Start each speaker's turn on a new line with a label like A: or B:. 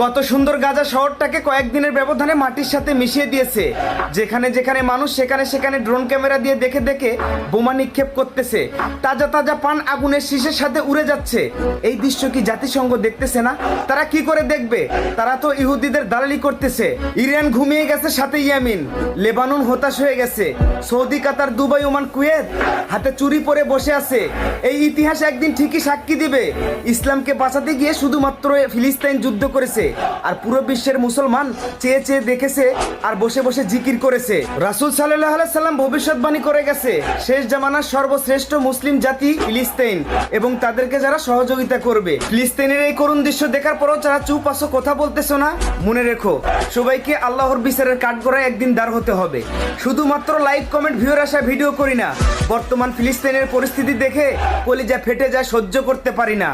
A: কত সুন্দর গাজা শহরটাকে কয়েকদিনের ব্যবধানে মাটির সাথে মিশিয়ে দিয়েছে। যেখানে যেখানে মানুষ সেখানে সেখানে ড্রোন ক্যামেরা দিয়ে দেখে দেখে বোমা নিক্ষেপ করতেছে। তাজা তাজা পান আগুনের শীষের সাথে উড়ে যাচ্ছে। এই দৃশ্য কি জাতিসংঘ দেখতেছে না? তারা কি করে দেখবে? তারা তো ইহুদিদের দালালি করতেছে। ইরান ঘুমিয়ে গেছে, সাথে ইয়েমেন, লেবানন হতাশ হয়ে গেছে, সৌদি, কাতার, দুবাই, ওমান, কুয়েত হাতে চুরি পরে বসে আছে। এই ইতিহাস একদিন ঠিকই সাক্ষী দিবে, ইসলামকে বাঁচাতে গিয়ে শুধুমাত্র ফিলিস্তিন যুদ্ধ করেছে, আর পুরো বিশ্বের মুসলমান চেয়ে চেয়ে দেখেছে আর বসে বসে জিকির করেছে। রাসূল সাল্লাল্লাহু আলাইহি সাল্লাম ভবিষ্যৎবাণী করে গেছে, শেষ জামানার সর্বশ্রেষ্ঠ মুসলিম জাতি ফিলিস্তিন এবং তাদেরকে যারা সহযোগিতা করবে। ফিলিস্তিনের এই করুণ দৃশ্য দেখার পরও যারা চুপ আছো, কথা বলতেছো না, মনে রেখো সবাইকে আল্লাহর বিচারের কাঠগড়ায় একদিন দাঁড় হতে হবে। শুধুমাত্র লাইক কমেন্ট ভিউর আসা ভিডিও করি না, বর্তমান ফিলিস্তিনের পরিস্থিতি দেখে কলিজা ফেটে যায়, সহ্য করতে পারি না।